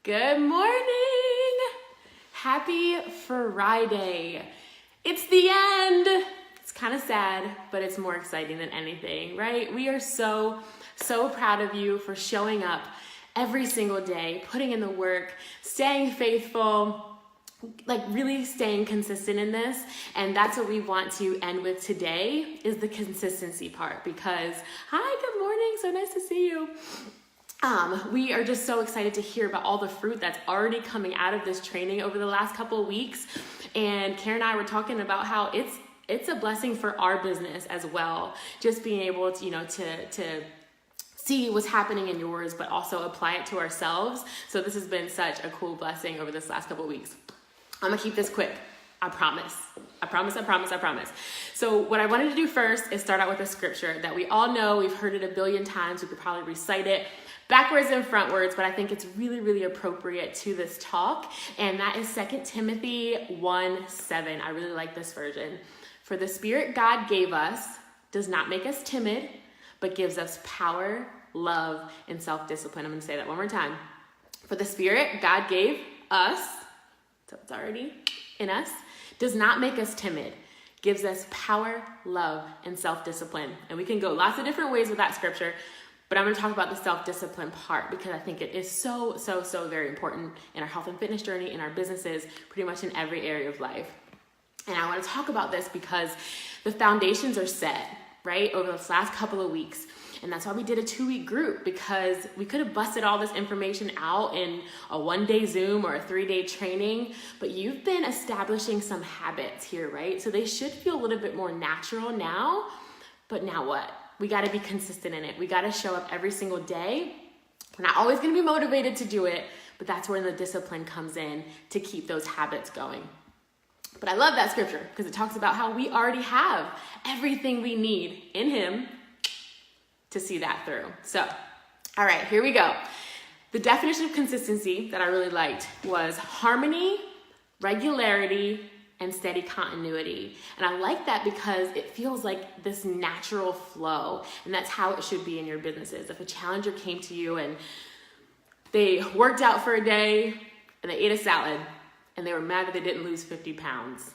Good morning. Happy Friday. It's the end. It's kind of sad, but it's more exciting than anything, right? We are so proud of you for showing up every single day, putting in the work, staying faithful, like really staying consistent in this. And that's what we want to end with today, is the consistency part, because hi, good morning, so nice to see you. We are just so excited to hear about all the fruit that's already coming out of this training over the last couple of weeks. And Caren and I were talking about how it's a blessing for our business as well, just being able to, to see what's happening in yours, but also apply it to ourselves. So this has been such a cool blessing over this last couple of weeks. I'm gonna keep this quick. I promise. So what I wanted to do first is start out with a scripture that we all know. We've heard it a billion times. We could probably recite it backwards and frontwards, but I think it's really appropriate to this talk. And that is 2 Timothy 1:7. I really like this version. For the Spirit God gave us does not make us timid, but gives us power, love, and self-discipline. I'm going to say that one more time. For the Spirit God gave us, so it's already in us, does not make us timid, gives us power, love, and self-discipline. And we can go lots of different ways with that scripture, but I'm going to talk about the self-discipline part because I think it is so very important in our health and fitness journey, in our businesses, pretty much in every area of life. And I want to talk about this because the foundations are set, right, over this last couple of weeks. And that's why we did a 2-week group, because we could have busted all this information out in a 1-day Zoom or a 3-day training, but you've been establishing some habits here, right? So they should feel a little bit more natural now, but now what? We got to be consistent in it. We got to show up every single day. We're not always going to be motivated to do it, but that's where the discipline comes in to keep those habits going. But I love that scripture because it talks about how we already have everything we need in Him to see that through. So, all right, here we go. The definition of consistency that I really liked was harmony, regularity, and steady continuity. And I like that because it feels like this natural flow, and that's how it should be in your businesses. If a challenger came to you and they worked out for a day and they ate a salad and they were mad that they didn't lose 50 pounds,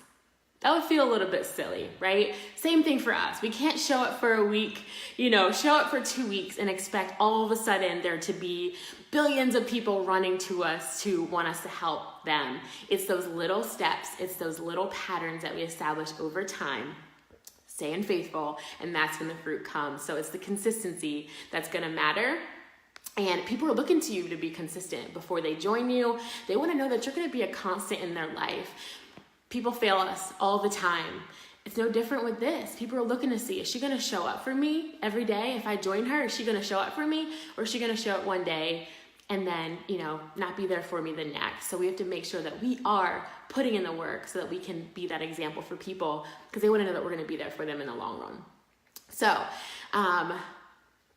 that would feel a little bit silly, right? Same thing for us. We can't show up for a week, show up for 2 weeks and expect all of a sudden there to be billions of people running to us to want us to help them. It's those little steps, it's those little patterns that we establish over time, staying faithful, and that's when the fruit comes. So it's the consistency that's gonna matter. And people are looking to you to be consistent before they join you. They wanna know that you're gonna be a constant in their life. People fail us all the time. It's no different with this. People are looking to see, is she gonna show up for me every day? If I join her, is she gonna show up for me? Or is she gonna show up one day and then, not be there for me the next? So we have to make sure that we are putting in the work so that we can be that example for people, because they wanna know that we're gonna be there for them in the long run. So,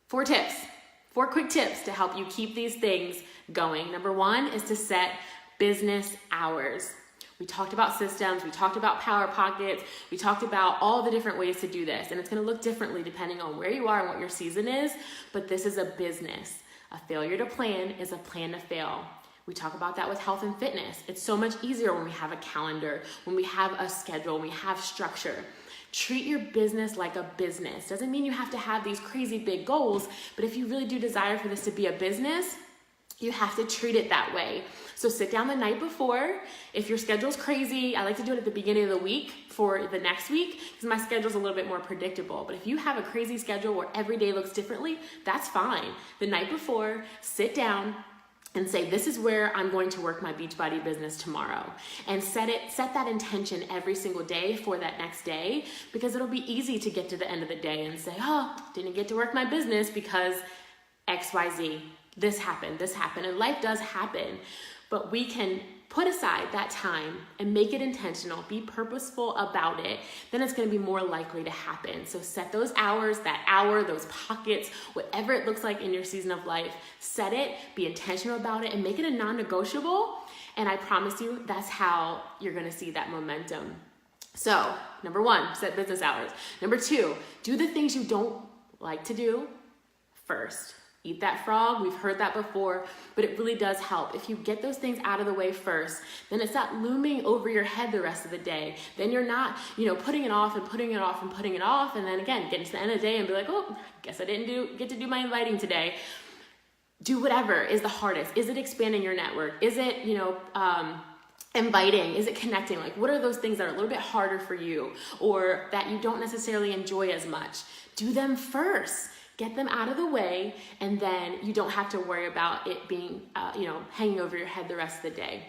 4 quick tips to help you keep these things going. Number 1 is to set business hours. We talked about systems, we talked about power pockets, we talked about all the different ways to do this, and it's gonna look differently depending on where you are and what your season is, but this is a business. A failure to plan is a plan to fail. We talk about that with health and fitness. It's so much easier when we have a calendar, when we have a schedule, when we have structure. Treat your business like a business. Doesn't mean you have to have these crazy big goals, but if you really do desire for this to be a business, you have to treat it that way. So sit down the night before. If your schedule's crazy, I like to do it at the beginning of the week for the next week because my schedule's a little bit more predictable. But if you have a crazy schedule where every day looks differently, that's fine. The night before, sit down and say, this is where I'm going to work my Beachbody business tomorrow. And set that intention every single day for that next day, because it'll be easy to get to the end of the day and say, oh, didn't get to work my business because XYZ. This happened, and life does happen, but we can put aside that time and make it intentional, be purposeful about it, then it's gonna be more likely to happen. So set those hours, that hour, those pockets, whatever it looks like in your season of life, set it, be intentional about it, and make it a non-negotiable, and I promise you, that's how you're gonna see that momentum. So, number 1, set business hours. Number 2, do the things you don't like to do first. eat that frog. We've heard that before, but it really does help. If you get those things out of the way first, then it's not looming over your head the rest of the day. Then you're not, putting it off and putting it off and putting it off. And then again, getting to the end of the day and be like, oh, guess I didn't get to do my inviting today. Do whatever is the hardest. Is it expanding your network? Is it, inviting? Is it connecting? Like, what are those things that are a little bit harder for you or that you don't necessarily enjoy as much? Do them first. Get them out of the way, and then you don't have to worry about it being, hanging over your head the rest of the day.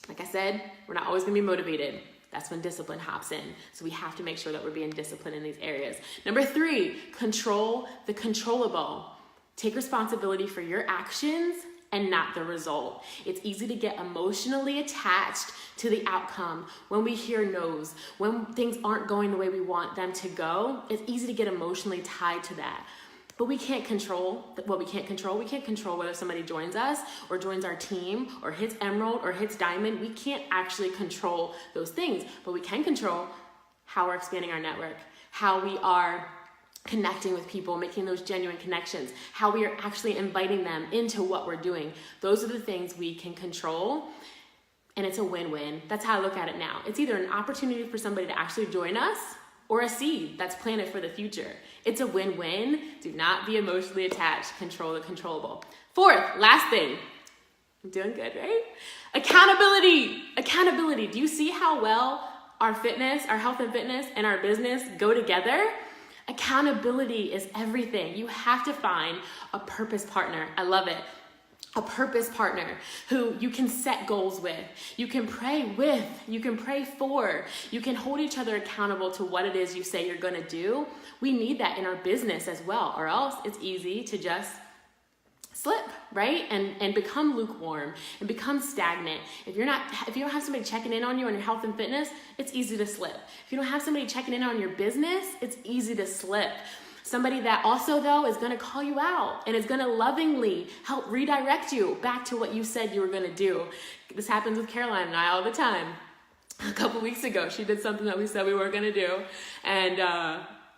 Like I said, we're not always gonna be motivated. That's when discipline hops in. So we have to make sure that we're being disciplined in these areas. Number 3, control the controllable. Take responsibility for your actions and not the result. It's easy to get emotionally attached to the outcome when we hear no's, when things aren't going the way we want them to go. It's easy to get emotionally tied to that. But we can't control what we can't control. We can't control whether somebody joins us or joins our team or hits emerald or hits diamond. We can't actually control those things, but we can control how we're expanding our network, how we are connecting with people, making those genuine connections, how we are actually inviting them into what we're doing. Those are the things we can control, and it's a win-win. That's how I look at it now. It's either an opportunity for somebody to actually join us or a seed that's planted for the future. It's a win-win. Do not be emotionally attached. Control the controllable. 4th, last thing. I'm doing good, right? Accountability. Accountability. Do you see how well our fitness, our health and fitness, and our business go together? Accountability is everything. You have to find a purpose partner. I love it. A purpose partner who you can set goals with, you can pray with, you can pray for, you can hold each other accountable to what it is you say you're gonna do. We need that in our business as well, or else it's easy to just slip, right? And become lukewarm and become stagnant. If you don't have somebody checking in on you on your health and fitness, it's easy to slip. If you don't have somebody checking in on your business, it's easy to slip. Somebody that also, though, is going to call you out and is going to lovingly help redirect you back to what you said you were going to do. This happens with Caroline and I all the time. A couple weeks ago, she did something that we said we were going to do. And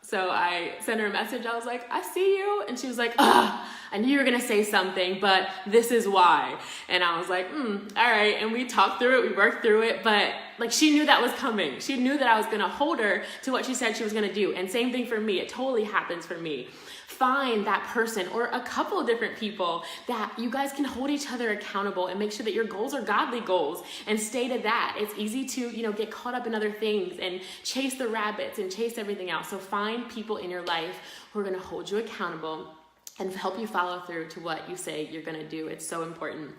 so I sent her a message. I was like, I see you. And she was like, I knew you were going to say something, but this is why. And I was like, all right. And we talked through it. We worked through it. But like, she knew that was coming. She knew that I was going to hold her to what she said she was going to do. And same thing for me. It totally happens for me. Find that person or a couple of different people that you guys can hold each other accountable and make sure that your goals are godly goals and stay to that. It's easy to, get caught up in other things and chase the rabbits and chase everything else. So find people in your life who are going to hold you accountable and help you follow through to what you say you're going to do. It's so important.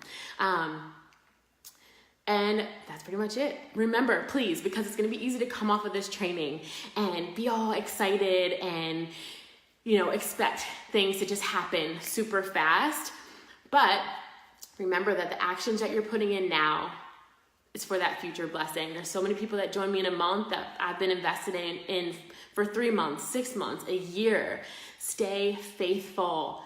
And that's pretty much it. Remember, please, because it's going to be easy to come off of this training and be all excited and expect things to just happen super fast. But remember that the actions that you're putting in now is for that future blessing. There's so many people that join me in a month that I've been invested in for 3 months, 6 months, a year. Stay faithful.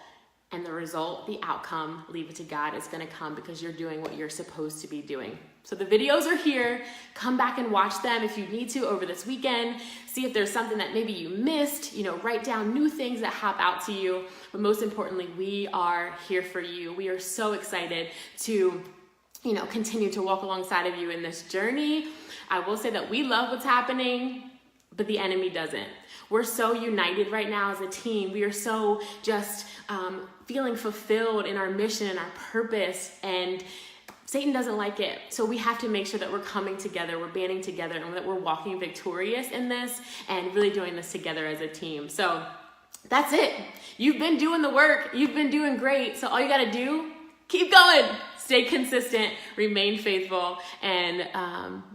And the result, the outcome, leave it to God, is going to come because you're doing what you're supposed to be doing. So the videos are here. Come back and watch them if you need to over this weekend. See if there's something that maybe you missed. Write down new things that hop out to you. But most importantly, we are here for you. We are so excited to continue to walk alongside of you in this journey. I will say that we love what's happening, but the enemy doesn't. We're so united right now as a team. We are so just feeling fulfilled in our mission and our purpose, and Satan doesn't like it. So we have to make sure that we're coming together, we're banding together, and that we're walking victorious in this and really doing this together as a team. So that's it. You've been doing the work. You've been doing great. So all you got to do, keep going. Stay consistent, remain faithful, and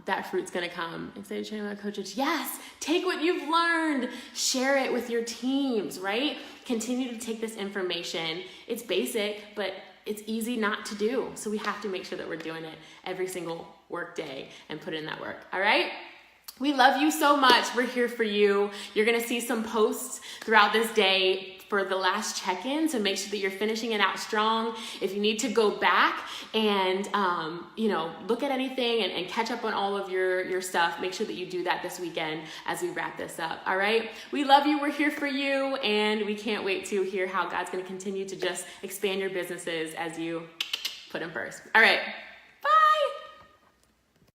that fruit's gonna come. Excited to train my coaches. Yes, take what you've learned, share it with your teams, right? Continue to take this information. It's basic, but it's easy not to do. So we have to make sure that we're doing it every single work day and put in that work, all right? We love you so much. We're here for you. You're gonna see some posts throughout this day for the last check-in, so make sure that you're finishing it out strong. If you need to go back and look at anything and catch up on all of your stuff, make sure that you do that this weekend as we wrap this up. All right, we love you, we're here for you, and we can't wait to hear how God's going to continue to just expand your businesses as you put him first. All right.